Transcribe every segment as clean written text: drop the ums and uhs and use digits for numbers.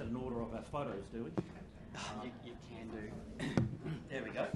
an order of our photos, do we? You can do. There we go.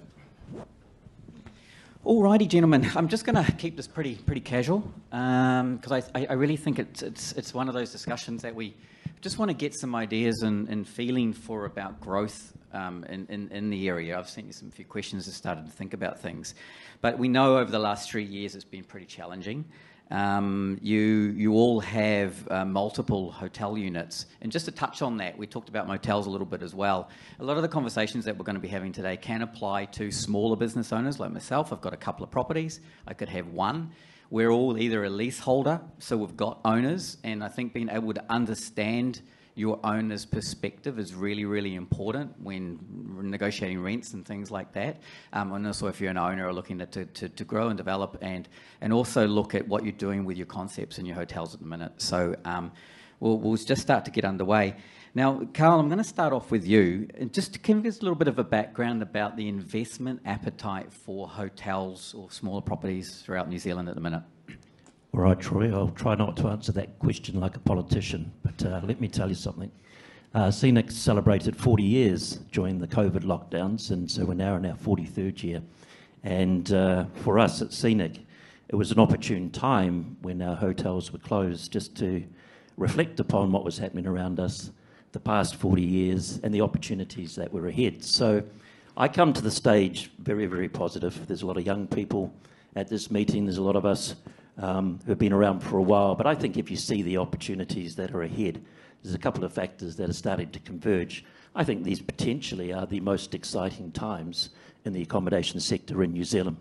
Alrighty, gentlemen. I'm just going to keep this pretty casual because I really think it's one of those discussions that we just want to get some ideas and feeling for about growth in the area. I've sent you a few questions that started to think about things, but we know over the last 3 years it's been pretty challenging. You all have multiple hotel units, and just to touch on that, we talked about motels a little bit as well. A lot of the conversations that we're going to be having today can apply to smaller business owners like myself. I've got a couple of properties. I could have one. We're all either a leaseholder, so we've got owners, and I think being able to understand your owner's perspective is really, really important when negotiating rents and things like that. And also if you're an owner or looking to grow and develop and also look at what you're doing with your concepts in your hotels at the minute. So we'll just start to get underway. Now, Karl, I'm going to start off with you. And just to give us a little bit of a background about the investment appetite for hotels or smaller properties throughout New Zealand at the minute. All right, Troy, I'll try not to answer that question like a politician, but let me tell you something. Scenic celebrated 40 years during the COVID lockdowns, and so we're now in our 43rd year. And for us at Scenic, it was an opportune time when our hotels were closed just to reflect upon what was happening around us the past 40 years and the opportunities that were ahead. So I come to the stage very, very positive. There's a lot of young people at this meeting. There's a lot of us who have been around for a while, but I think if you see the opportunities that are ahead, there's a couple of factors that are starting to converge. I think these potentially are the most exciting times in the accommodation sector in New Zealand.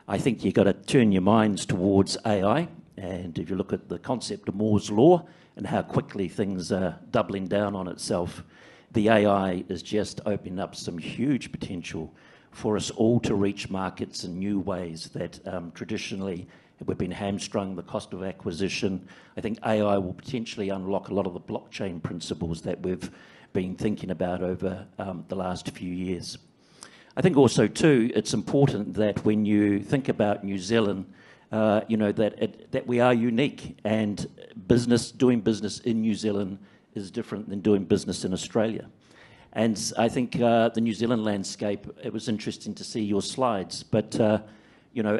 I think you've got to turn your minds towards AI, and if you look at the concept of Moore's Law and how quickly things are doubling down on itself, the AI is just opening up some huge potential for us all to reach markets in new ways that traditionally we've been hamstrung, the cost of acquisition. I think AI will potentially unlock a lot of the blockchain principles that we've been thinking about over the last few years. I think also too, it's important that when you think about New Zealand, that we are unique, and doing business in New Zealand is different than doing business in Australia. And I think the New Zealand landscape, it was interesting to see your slides, but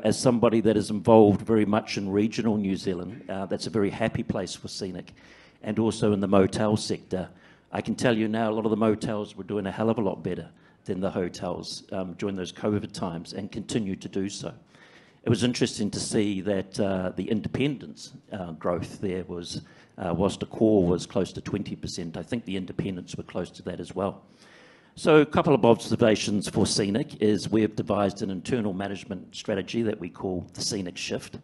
as somebody that is involved very much in regional New Zealand, that's a very happy place for Scenic, and also in the motel sector. I can tell you now a lot of the motels were doing a hell of a lot better than the hotels during those COVID times, and continue to do so. It was interesting to see that the independence growth there was, whilst the core was close to 20%, I think the independents were close to that as well. So a couple of observations for Scenic is we've devised an internal management strategy that we call the Scenic Shift.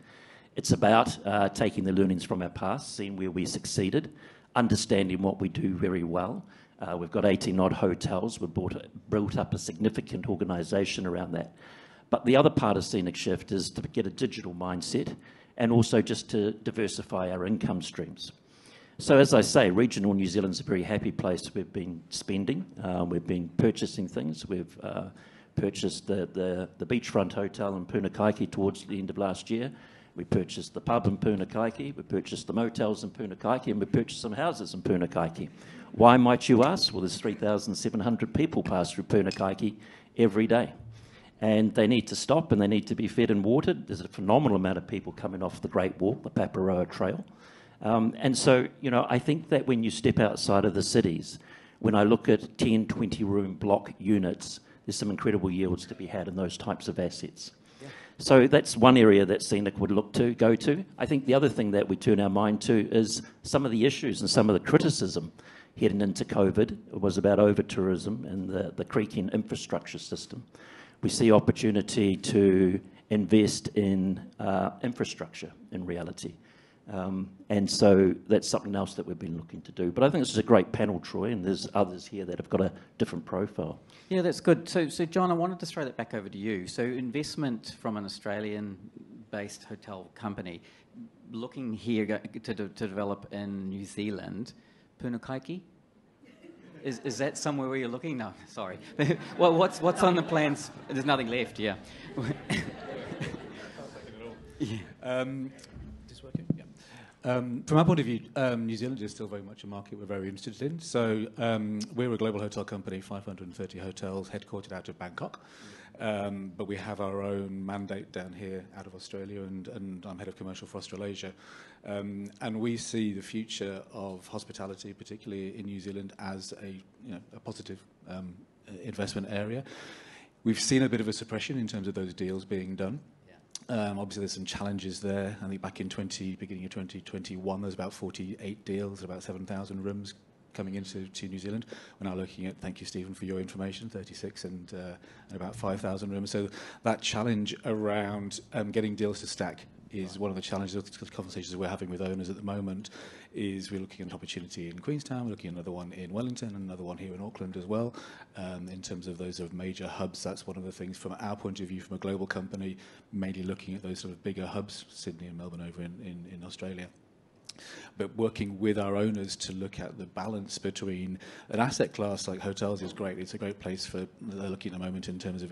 It's about taking the learnings from our past, seeing where we succeeded, understanding what we do very well. We've got 18-odd hotels. We've built up a significant organisation around that. But the other part of Scenic Shift is to get a digital mindset and also just to diversify our income streams. So as I say, regional New Zealand's a very happy place. We've been spending, we've been purchasing things. We've purchased the beachfront hotel in Punakaiki towards the end of last year. We purchased the pub in Punakaiki. We purchased the motels in Punakaiki, and we purchased some houses in Punakaiki. Why, might you ask? Well, there's 3,700 people pass through Punakaiki every day. And they need to stop, and they need to be fed and watered. There's a phenomenal amount of people coming off the Great Walk, the Whangaparaoa Trail. And so, I think that when you step outside of the cities, when I look at 10, 20-room block units, there's some incredible yields to be had in those types of assets. Yeah. So that's one area that Scenic would go to. I think the other thing that we turn our mind to is some of the issues and some of the criticism heading into COVID was about over-tourism and the creaking infrastructure system. We see opportunity to invest in infrastructure in reality. And so that's something else that we've been looking to do. But I think this is a great panel, Troy, and there's others here that have got a different profile. Yeah, that's good. So John, I wanted to throw that back over to you. So investment from an Australian-based hotel company, looking here to develop in New Zealand, Punakaiki? Is that somewhere where you're looking? No, sorry. Well, what's on the plans? There's nothing left, yeah. Yeah. Is this working? Yeah. From our point of view, New Zealand is still very much a market we're very interested in. So we're a global hotel company, 530 hotels, headquartered out of Bangkok. But we have our own mandate down here out of Australia, and I'm head of commercial for Australasia. And we see the future of hospitality, particularly in New Zealand, as a positive investment area. We've seen a bit of a suppression in terms of those deals being done. Obviously, there's some challenges there. I think back in beginning of 2021, there's about 48 deals, about 7,000 rooms coming into New Zealand. We're now looking at, thank you, Stephen, for your information, 36 and about 5,000 rooms. So that challenge around getting deals to stack is one of the challenges of the conversations we're having with owners at the moment. Is we're looking at an opportunity in Queenstown, we're looking at another one in Wellington, and another one here in Auckland as well. In terms of those sort of major hubs, that's one of the things from our point of view, from a global company, mainly looking at those sort of bigger hubs, Sydney and Melbourne over in Australia. But working with our owners to look at the balance between an asset class like hotels is great. It's a great place for looking at the moment in terms of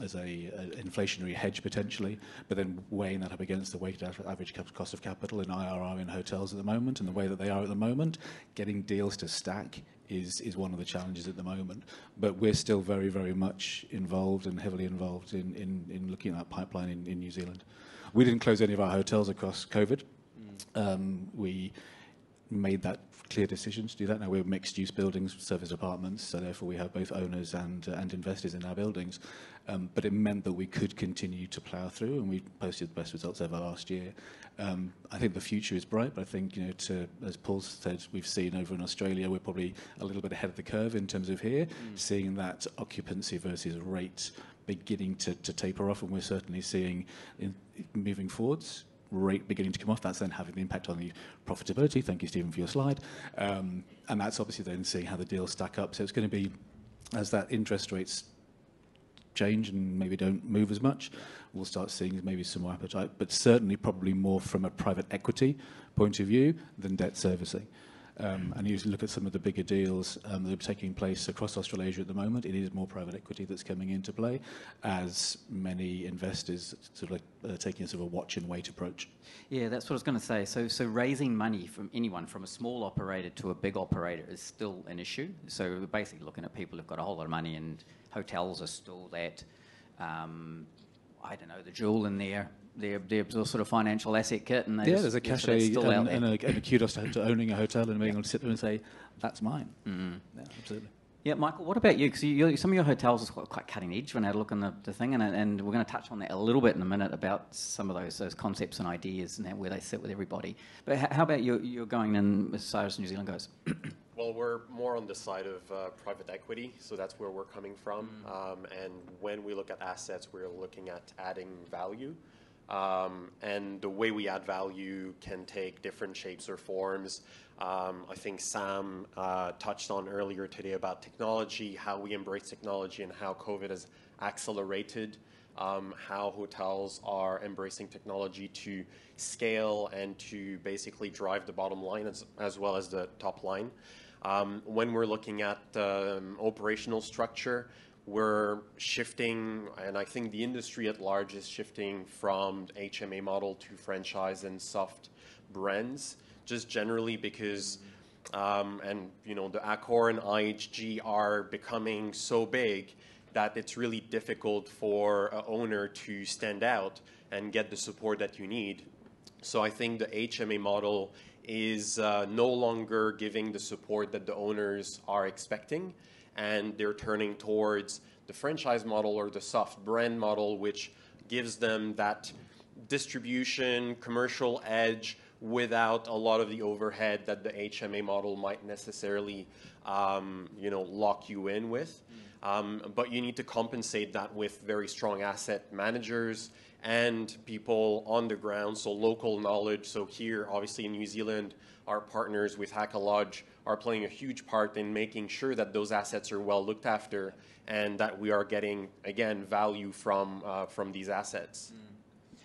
as a inflationary hedge potentially, but then weighing that up against the weighted average cost of capital and IRR in hotels at the moment, and the way that they are at the moment, getting deals to stack is one of the challenges at the moment. But we're still very, very much involved and heavily involved in looking at that pipeline in New Zealand. We didn't close any of our hotels across COVID. We made that clear decision to do that. Now we're mixed-use buildings, service apartments, so therefore we have both owners and investors in our buildings. But it meant that we could continue to plough through, and we posted the best results ever last year. I think the future is bright, but I think, as Paul said, we've seen over in Australia, we're probably a little bit ahead of the curve in terms of here, seeing that occupancy versus rate beginning to taper off, and we're certainly seeing, moving forwards, rate beginning to come off. That's then having an impact on the profitability. Thank you, Stephen, for your slide. And that's obviously then seeing how the deals stack up. So it's going to be, as that interest rates change and maybe don't move as much, we'll start seeing maybe some more appetite, but certainly probably more from a private equity point of view than debt servicing. And you look at some of the bigger deals that are taking place across Australasia at the moment, it is more private equity that's coming into play, as many investors sort of like taking a sort of a watch and wait approach. Yeah, that's what I was going to say. So raising money from anyone, from a small operator to a big operator, is still an issue. So we're basically looking at people who've got a whole lot of money, and hotels are still that, I don't know, the jewel in their sort of financial asset kit. And there's a cachet and a kudos to owning a hotel and being able to sit there and say, that's mine. Mm-hmm. Yeah, absolutely. Yeah, Michael, what about you? Because some of your hotels are quite cutting edge when I had a look on the thing, and we're going to touch on that a little bit in a minute about some of those concepts and ideas and where they sit with everybody. But how about you're going in as far as New Zealand goes? Well, we're more on the side of private equity, so that's where we're coming from. And when we look at assets, we're looking at adding value. And the way we add value can take different shapes or forms. I think Sam touched on earlier today about technology, how we embrace technology and how COVID has accelerated how hotels are embracing technology to scale and to basically drive the bottom line as well as the top line. When we're looking at operational structure, we're shifting, and I think the industry at large is shifting from HMA model to franchise and soft brands, just generally because, the Accor and IHG are becoming so big that it's really difficult for an owner to stand out and get the support that you need. So I think the HMA model is no longer giving the support that the owners are expecting, and they're turning towards the franchise model or the soft brand model, which gives them that distribution, commercial edge without a lot of the overhead that the HMA model might necessarily, lock you in with. But you need to compensate that with very strong asset managers and people on the ground, so local knowledge. So here, obviously in New Zealand, our partners with Haka Lodge are playing a huge part in making sure that those assets are well looked after and that we are getting, again, value from these assets.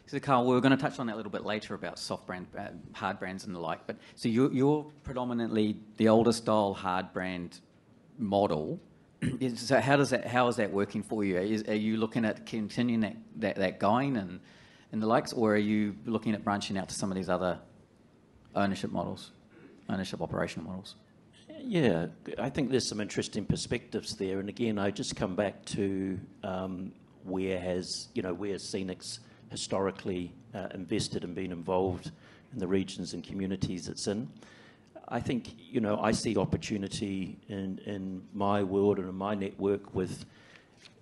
So, Karl, we're going to touch on that a little bit later about soft brand, hard brands and the like. But so you're predominantly the older style hard brand model. So how is that working for you? Are you looking at continuing that going and the likes, or are you looking at branching out to some of these other ownership models, ownership operational models? Yeah, I think there's some interesting perspectives there. And again, I just come back to where Scenic's historically invested and been involved in the regions and communities it's in. I think, I see opportunity in my world and in my network with,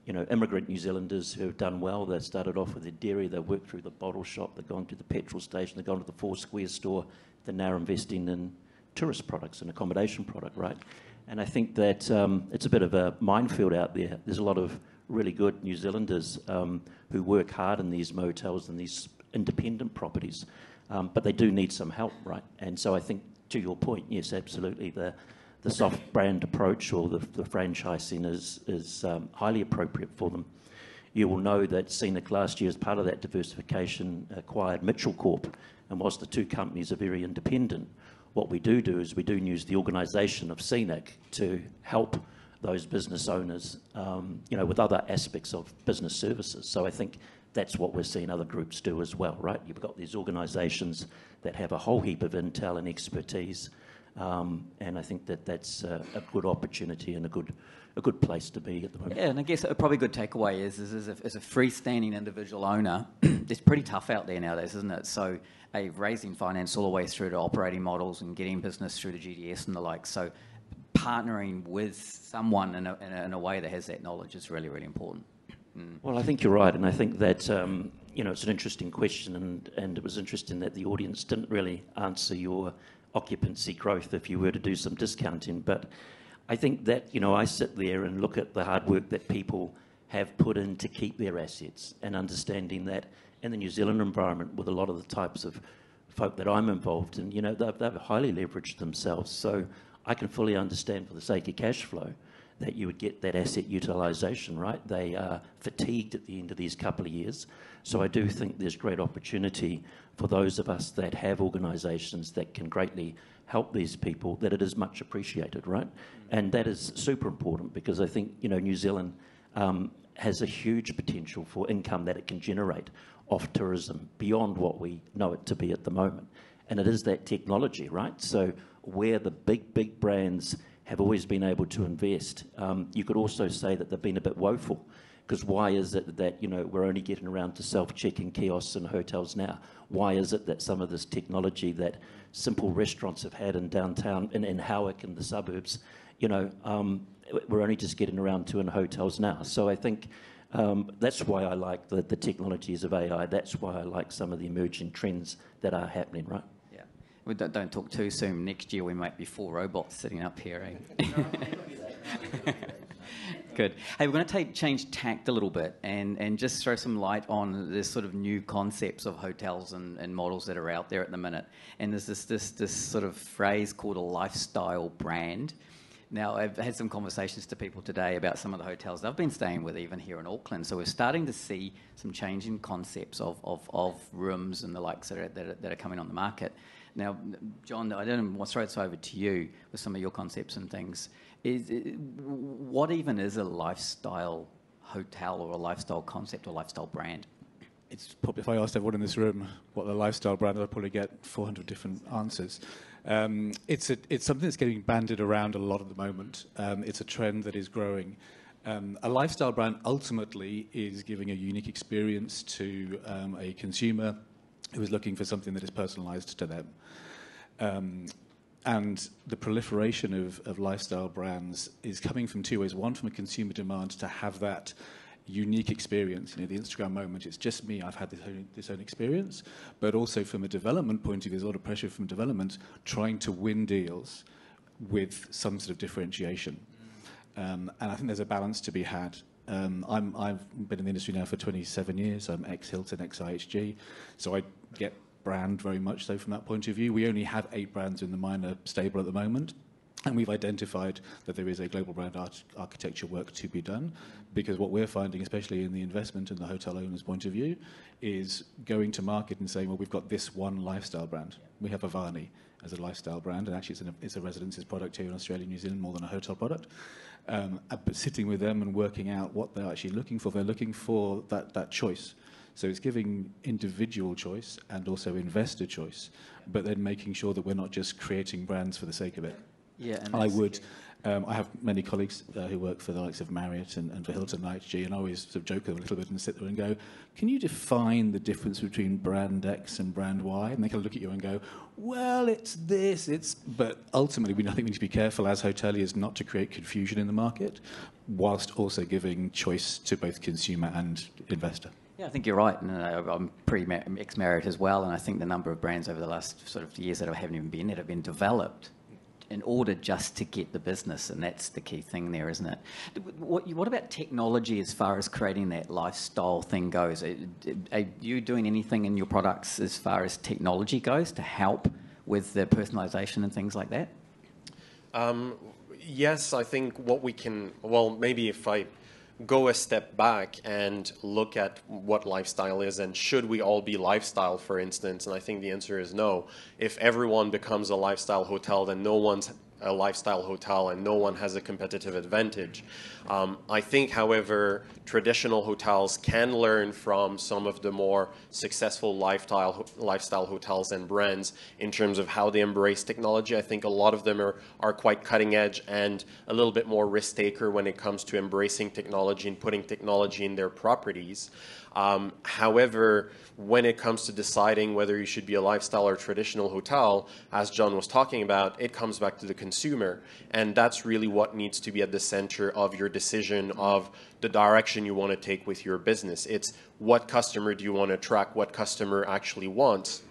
immigrant New Zealanders who have done well. They started off with their dairy, they worked through the bottle shop, they've gone to the petrol station, they've gone to the Four Square store, they're now investing in tourist products and accommodation product, right? And I think that it's a bit of a minefield out there. There's a lot of really good New Zealanders who work hard in these motels and these independent properties, but they do need some help, right? And so I think, to your point, yes, absolutely, the soft brand approach or the franchising is highly appropriate for them. You will know that Scenic last year, as part of that diversification, acquired Mitchell Corp, and whilst the two companies are very independent, what we do is we do use the organisation of Scenic to help those business owners, with other aspects of business services. So I think that's what we're seeing other groups do as well, right? You've got these organisations that have a whole heap of intel and expertise, and I think that's a good opportunity and a good place to be at the moment. Yeah, and I guess a probably good takeaway is as a freestanding individual owner, it's pretty tough out there nowadays, isn't it? So raising finance all the way through to operating models and getting business through to GDS and the like. So partnering with someone in a way that has that knowledge is really, really important. Well, I think you're right, and I think that it's an interesting question, and it was interesting that the audience didn't really answer your occupancy growth if you were to do some discounting. But I think that I sit there and look at the hard work that people have put in to keep their assets, and understanding that in the New Zealand environment, with a lot of the types of folk that I'm involved in, they've highly leveraged themselves. So I can fully understand, for the sake of cash flow, that you would get that asset utilisation, right? They are fatigued at the end of these couple of years. So I do think there's great opportunity for those of us that have organisations that can greatly help these people, that it is much appreciated, right? And that is super important, because I think, New Zealand has a huge potential for income that it can generate off tourism beyond what we know it to be at the moment. And it is that technology, right? So where the big brands have always been able to invest, you could also say that they've been a bit woeful, because why is it that we're only getting around to self-checking kiosks in hotels now? Why is it that some of this technology that simple restaurants have had in downtown, in Howick and the suburbs, we're only just getting around to in hotels now? So I think that's why I like the technologies of AI. That's why I like some of the emerging trends that are happening, right? We don't talk too soon. Next year we might be 4 robots sitting up here, eh? Good. Hey, we're going to change tact a little bit and just throw some light on this sort of new concepts of hotels and models that are out there at the minute. And there's this sort of phrase called a lifestyle brand. Now, I've had some conversations to people today about some of the hotels I've been staying with, even here in Auckland. So we're starting to see some change in concepts of rooms and the likes that are coming on the market. Now, John, I don't want to throw this over to you with some of your concepts and things. What even is a lifestyle hotel or a lifestyle concept or lifestyle brand? It's probably, if I asked everyone in this room what the lifestyle brand is, I'd probably get 400 different answers. It's something that's getting bandied around a lot at the moment. It's a trend that is growing. A lifestyle brand ultimately is giving a unique experience to a consumer who is looking for something that is personalised to them. And the proliferation of lifestyle brands is coming from two ways. One, from a consumer demand to have that unique experience. The Instagram moment, it's just me, I've had this own experience. But also from a development point of view, there's a lot of pressure from development trying to win deals with some sort of differentiation. And I think there's a balance to be had. I've been in the industry now for 27 years. I'm ex-Hilton, ex-IHG. So I get brand very much so from that point of view. We only have 8 brands in the minor stable at the moment. And we've identified that there is a global brand architecture work to be done, because what we're finding, especially in the investment and the hotel owner's point of view, is going to market and saying, well, we've got this one lifestyle brand. We have Avani as a lifestyle brand, and actually it's a residences product here in Australia and New Zealand more than a hotel product. But sitting with them and working out what they're actually looking for, they're looking for that choice. So it's giving individual choice and also investor choice, but then making sure that we're not just creating brands for the sake of it. Yeah, and I have many colleagues who work for the likes of Marriott and for Hilton and IHG, and I always sort of joke with them a little bit and sit there and go, can you define the difference between brand X and brand Y? And they kind of look at you and go, well, it's this, but ultimately I think we need to be careful as hoteliers not to create confusion in the market, whilst also giving choice to both consumer and investor. Yeah, I think you're right. And I'm pretty ex-Marriott as well, and I think the number of brands over the last sort of years that I haven't even been there have been developed in order just to get the business, and that's the key thing there, isn't it? What about technology as far as creating that lifestyle thing goes? Are you doing anything in your products as far as technology goes to help with the personalisation and things like that? Yes, I think what we can, well, maybe if I go a step back and look at what lifestyle is, and should we all be lifestyle, for instance, and I think the answer is no. If everyone becomes a lifestyle hotel, then no one's a lifestyle hotel and no one has a competitive advantage. I think, however, traditional hotels can learn from some of the more successful lifestyle hotels and brands in terms of how they embrace technology. I think a lot of them are quite cutting edge and a little bit more risk taker when it comes to embracing technology and putting technology in their properties. However, when it comes to deciding whether you should be a lifestyle or traditional hotel, as John was talking about, it comes back to the consumer. And that's really what needs to be at the center of your decision of the direction you want to take with your business. It's what customer do you want to attract, what customer actually wants.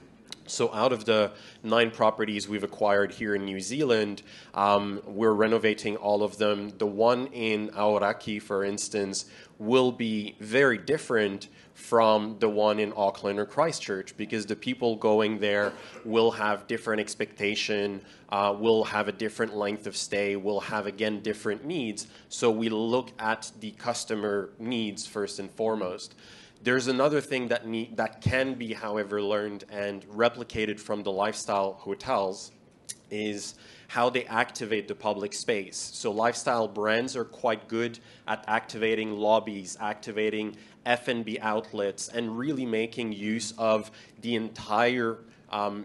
So out of the 9 properties we've acquired here in New Zealand, we're renovating all of them. The one in Aoraki, for instance, will be very different from the one in Auckland or Christchurch, because the people going there will have different expectation, will have a different length of stay, will have, again, different needs. So we look at the customer needs first and foremost. There's another thing that can be, however, learned and replicated from the lifestyle hotels is how they activate the public space. So lifestyle brands are quite good at activating lobbies, activating F&B outlets, and really making use of the entire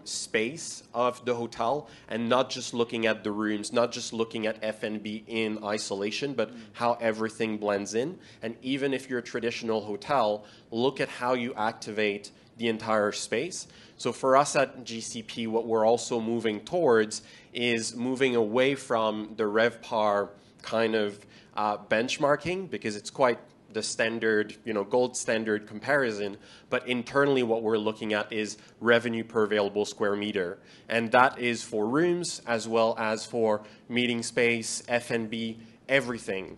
space of the hotel, and not just looking at the rooms, not just looking at F&B in isolation, but how everything blends in. And even if you're a traditional hotel, look at how you activate the entire space. So for us at GCP, what we're also moving towards is moving away from the RevPAR kind of benchmarking, because it's quite the standard, gold standard comparison, but internally what we're looking at is revenue per available square meter. And that is for rooms as well as for meeting space, F&B, everything.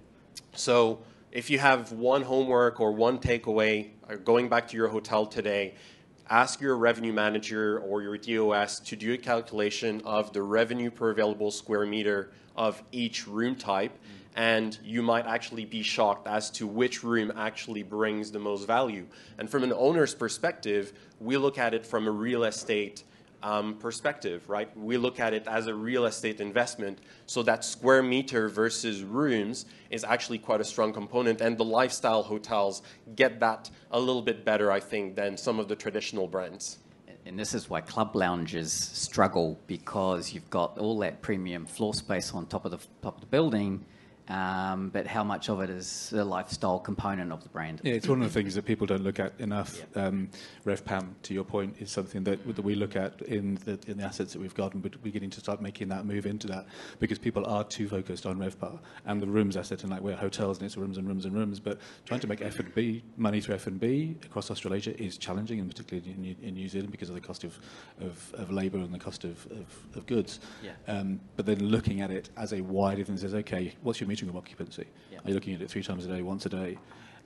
So if you have one homework or one takeaway, going back to your hotel today, ask your revenue manager or your DOS to do a calculation of the revenue per available square meter of each room type, and you might actually be shocked as to which room actually brings the most value. And from an owner's perspective, we look at it from a real estate perspective, right? We look at it as a real estate investment, so that square meter versus rooms is actually quite a strong component, and the lifestyle hotels get that a little bit better, I think, than some of the traditional brands. And this is why club lounges struggle, because you've got all that premium floor space on top of the building, but how much of it is the lifestyle component of the brand? Yeah, it's one of the things that people don't look at enough. Yeah. RevPAM, to your point, is something that we look at in the assets that we've got, and we're beginning to start making that move into that, because people are too focused on RevPAR and the rooms asset, and like we're hotels and it's rooms and rooms and rooms, but trying to make F&B money through F&B across Australasia is challenging, and particularly in New Zealand, because of the cost of labour and the cost of goods. Yeah. But then looking at it as a wider thing, says, okay, what's your meeting room occupancy? Yeah. Are you looking at it 3 times a day, once a day?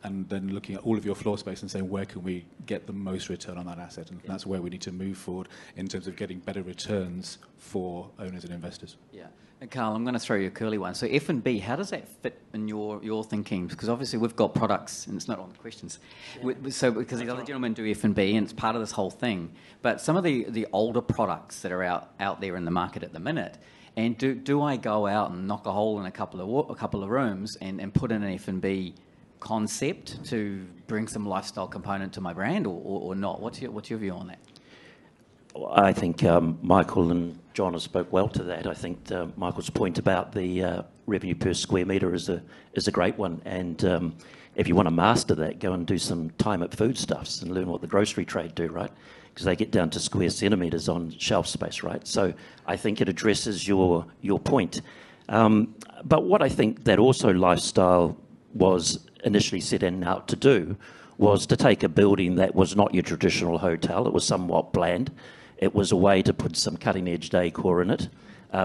And then looking at all of your floor space and saying, where can we get the most return on that asset? And that's where we need to move forward in terms of getting better returns for owners and investors. Yeah. And Karl, I'm going to throw you a curly one. So F&B, how does that fit in your thinking? Because obviously we've got products, and it's not on the questions. Yeah. So because the other gentlemen do F&B, and it's part of this whole thing. But some of the older products that are out there in the market at the minute, and do I go out and knock a hole in a couple of rooms and put in an F&B concept to bring some lifestyle component to my brand, or not? What's your view on that? I think Michael and John have spoke well to that. I think Michael's point about the revenue per square metre is a great one. And if you want to master that, go and do some time at foodstuffs and learn what the grocery trade do, right? Because they get down to square centimetres on shelf space, right? So I think it addresses your point. But what I think that also lifestyle was initially setting out to do was to take a building that was not your traditional hotel. It was somewhat bland. It was a way to put some cutting-edge decor in it,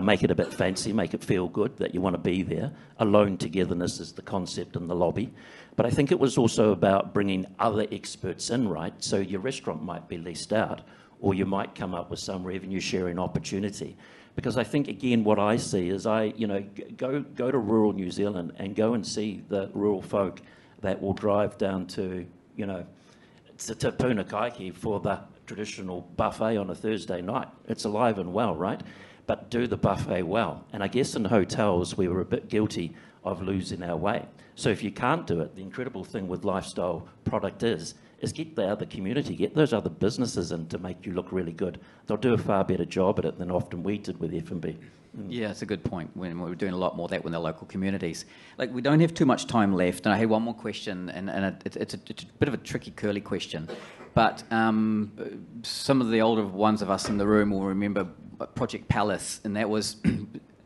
make it a bit fancy, make it feel good that you want to be there. Alone togetherness is the concept in the lobby. But I think it was also about bringing other experts in, right? So your restaurant might be leased out, or you might come up with some revenue-sharing opportunity. Because I think, again, what I see is go to rural New Zealand and go and see the rural folk that will drive down to, to Punakaiki for the traditional buffet on a Thursday night. It's alive and well, right? But do the buffet well. And I guess in hotels, we were a bit guilty of losing our way. So if you can't do it, the incredible thing with lifestyle product is get the other community, get those other businesses in to make you look really good. They'll do a far better job at it than often we did with F&B. Yeah, it's a good point. When we're doing a lot more of that with the local communities. Like, we don't have too much time left, and I have one more question, and it's a bit of a tricky, curly question. But some of the older ones of us in the room will remember Project Palace, and that was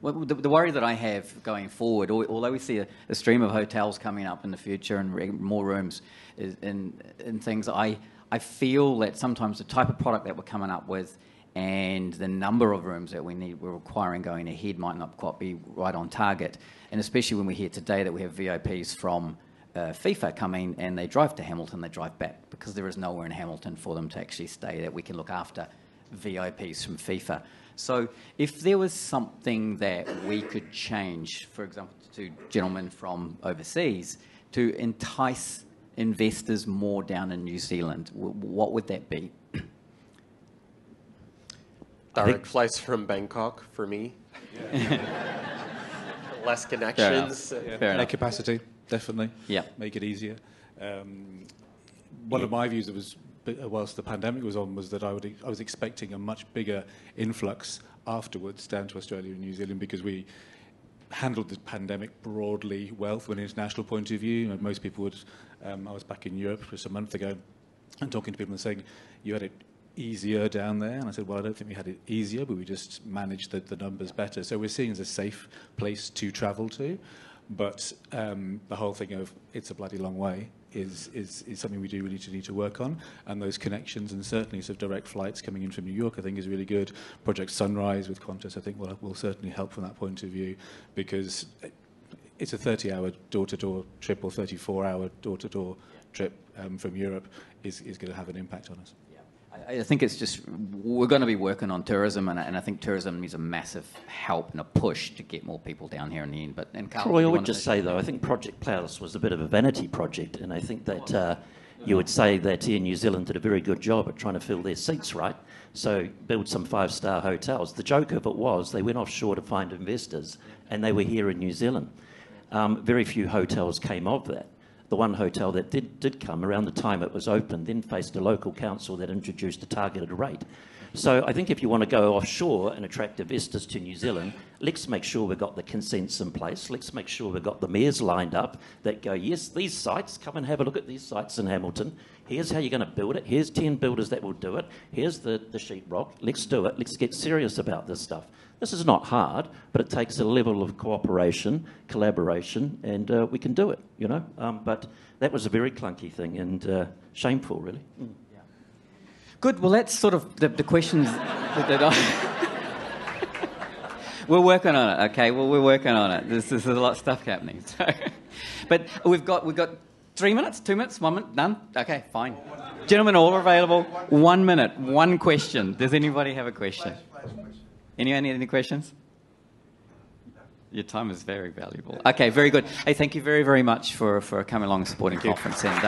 well, the worry that I have going forward, although we see a stream of hotels coming up in the future and more rooms in things, I feel that sometimes the type of product that we're coming up with and the number of rooms that we're requiring going ahead might not quite be right on target. And especially when we hear today that we have VIPs from FIFA coming and they drive to Hamilton, they drive back because there is nowhere in Hamilton for them to actually stay that we can look after VIPs from FIFA. So if there was something that we could change, for example, to gentlemen from overseas, to entice investors more down in New Zealand, what would that be? Direct flights from Bangkok for me. Yeah. Less connections. Fair enough. Capacity, definitely. Yeah. Make it easier. One of my views that was, whilst the pandemic was on, was that I was expecting a much bigger influx afterwards down to Australia and New Zealand because we handled the pandemic broadly well from an international point of view. Most people would. I was back in Europe just a month ago and talking to people and saying, you had it easier down there, and I said, well, I don't think we had it easier, but we just managed the numbers better. So we're seeing it as a safe place to travel to, but the whole thing of it's a bloody long way is something we do really need to work on, and those connections, and certainly sort of direct flights coming in from New York I think is really good. Project Sunrise with Qantas I think will certainly help from that point of view, because it's a 30-hour door-to-door trip or 34-hour door-to-door trip from Europe is going to have an impact on us. I think it's just, we're going to be working on tourism, and I think tourism needs a massive help and a push to get more people down here in the end. And Karl, Troy, I would just say, though, I think Project Palace was a bit of a vanity project, and I think that you would say that Air New Zealand did a very good job at trying to fill their seats, right? So build some five-star hotels. The joke of it was they went offshore to find investors, and they were here in New Zealand. Very few hotels came of that. The one hotel that did come around the time it was open then faced a local council that introduced a targeted rate. So I think if you want to go offshore and attract investors to New Zealand, let's make sure we've got the consents in place. Let's make sure we've got the mayors lined up that go, yes, these sites, come and have a look at these sites in Hamilton. Here's how you're going to build it. Here's 10 builders that will do it. Here's the sheetrock. Let's do it. Let's get serious about this stuff. This is not hard, but it takes a level of cooperation, collaboration, and we can do it, you know. But that was a very clunky thing and shameful, really. Yeah. Good. Well, that's sort of the questions that I... We're working on it, okay? Well, we're working on it. There's a lot of stuff happening. So. But we've got 3 minutes, 2 minutes, 1 minute, done? Okay, fine. Gentlemen, all available. 1 minute, one question. Does anybody have a question? Anyone need any questions? Your time is very valuable. Okay, very good. Hey, thank you very, very much for coming along and supporting the conference. And